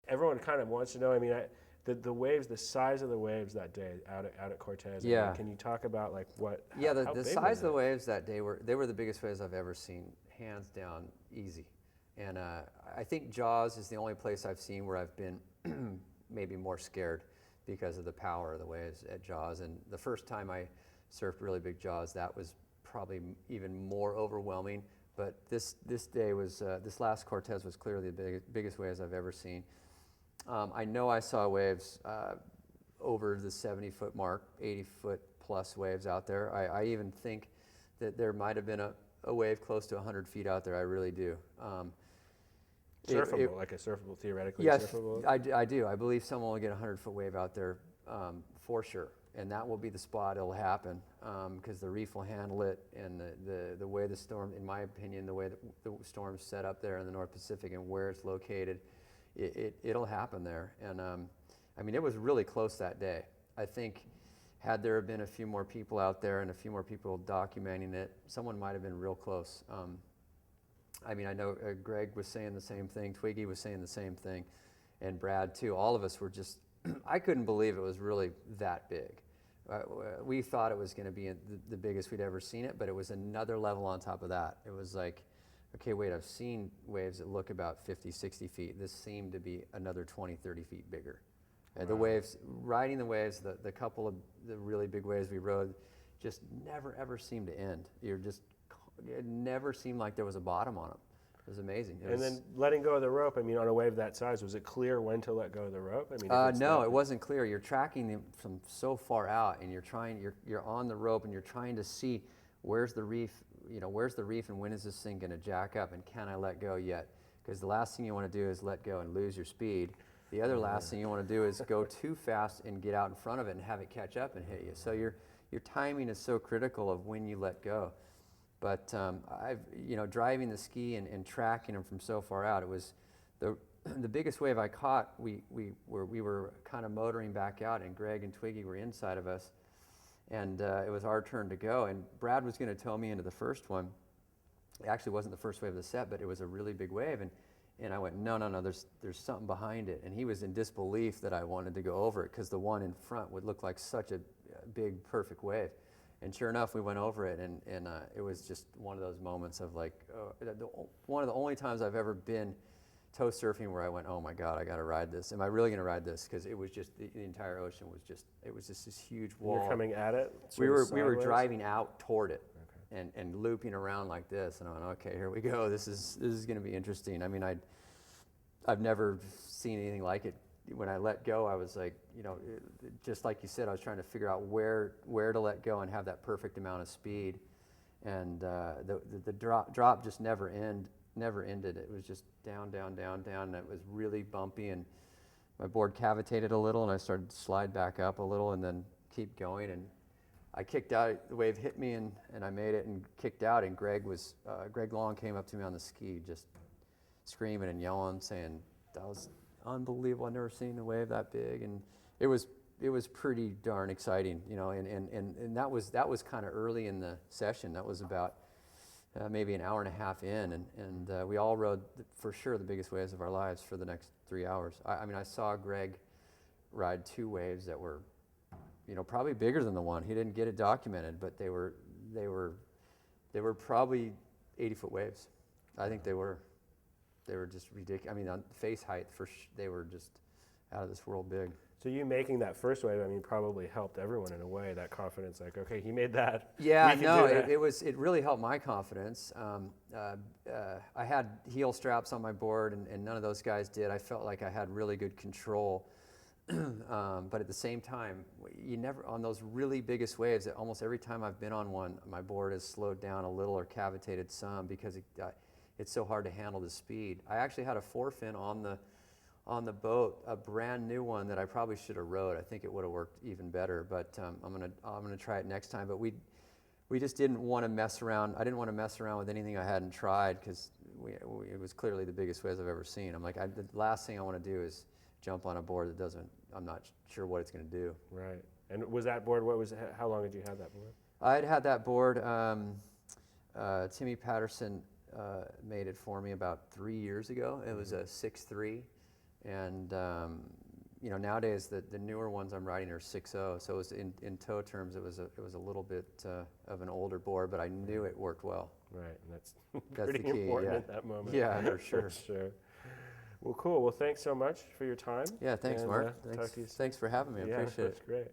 everyone kind of wants to know. I mean, the waves, the size of the waves that day out at Cortes. I Yeah. mean, can you talk about like what? Yeah, how the big size was of the it? waves that day were the biggest waves I've ever seen, hands down, easy. And I think Jaws is the only place I've seen where I've been maybe more scared because of the power of the waves at Jaws. And the first time I surfed really big Jaws, that was probably even more overwhelming. But this day was, this last Cortes was clearly the biggest waves I've ever seen. I know I saw waves over the 70-foot mark, 80-foot plus waves out there. I even think that there might have been a wave close to 100 feet out there. I really do. Surfable, like a surfable, theoretically Yes, surfable? I do. I believe someone will get a 100-foot wave out there for sure. And that will be the spot it'll happen because the reef will handle it, and the way the storm, in my opinion, the way the storm's set up there in the North Pacific and where it's located, it'll happen there. And I mean, it was really close that day. I think had there been a few more people out there and a few more people documenting it, someone might have been real close. I mean, I know Greg was saying the same thing, Twiggy was saying the same thing, and Brad too. All of us were just, I couldn't believe it was really that big. We thought it was going to be the biggest we'd ever seen it, but it was another level on top of that. It was like, okay, wait, I've seen waves that look about 50, 60 feet. This seemed to be another 20, 30 feet bigger. Wow. The waves, riding the waves, the couple of the really big waves we rode just never ever seemed to end. It never seemed like there was a bottom on them. It was amazing. Then letting go of the rope, I mean, on a wave that size, was it clear when to let go of the rope? I mean, no, it wasn't clear. You're tracking them from so far out, and you're on the rope, and you're trying to see where's the reef, where's the reef, and when is this thing going to jack up, and can I let go yet? Because the last thing you want to do is let go and lose your speed. The other last thing you want to do is go too fast and get out in front of it and have it catch up and hit you. So your timing is so critical of when you let go. But I've, driving the ski and tracking them from so far out, it was the biggest wave I caught. We were kind of motoring back out, and Greg and Twiggy were inside of us, and it was our turn to go. And Brad was going to tow me into the first one. It actually wasn't the first wave of the set, but it was a really big wave. And I went, no, there's something behind it. And he was in disbelief that I wanted to go over it because the one in front would look like such a big, perfect wave. And sure enough, we went over it, and it was just one of those moments of like, one of the only times I've ever been tow surfing where I went, oh my God, I got to ride this. Am I really going to ride this? Because it was just, the entire ocean was just, it was just this huge wall. You're coming at it? We were driving out toward it. Okay. And looping around like this, and I went, okay, here we go. This is going to be interesting. I mean, I've never seen anything like it. When I let go, I was like, just like you said, I was trying to figure out where to let go and have that perfect amount of speed. And the drop just never ended. It was just down, down, down, down, and it was really bumpy. And my board cavitated a little, and I started to slide back up a little, and then keep going. And I kicked out. The wave hit me, and I made it and kicked out. And Greg Long came up to me on the ski, just screaming and yelling, saying, "That was unbelievable! I've never seen a wave that big." And it was pretty darn exciting, and that was kind of early in the session. That was about maybe an hour and a half in, and we all rode for sure the biggest waves of our lives for the next 3 hours. I mean, I saw Greg ride two waves that were, probably bigger than the one. He didn't get it documented, but they were probably 80-foot waves. I think they were. They were just ridiculous. I mean, on face height, they were just out of this world big. So you making that first wave, I mean, probably helped everyone in a way, that confidence, like, okay, he made that. Yeah, no, it really helped my confidence. I had heel straps on my board, and none of those guys did. I felt like I had really good control. But at the same time, you never, on those really biggest waves, almost every time I've been on one, my board has slowed down a little or cavitated some because it's so hard to handle the speed. I actually had a forefin on the boat, a brand new one that I probably should have rode. I think it would have worked even better, but I'm gonna try it next time. But we just didn't want to mess around. I didn't want to mess around with anything I hadn't tried because it was clearly the biggest waves I've ever seen. I'm like, the last thing I want to do is jump on a board that doesn't. I'm not sure what it's going to do. Right. And was that board? How long did you have that board? I'd had that board. Timmy Patterson made it for me about 3 years ago. It was a 6.3, And you know, nowadays the newer ones I'm riding are 6.0, so it was in tow terms it was a little bit of an older bore, but I knew it worked well. Right, and that's That's pretty the key, important yeah. at that moment. Yeah, for sure. Sure. Well, cool. Well, thanks so much for your time. Yeah, thanks, and, Mark. Talk to you soon. Thanks for having me. I Yeah, appreciate it. that's great.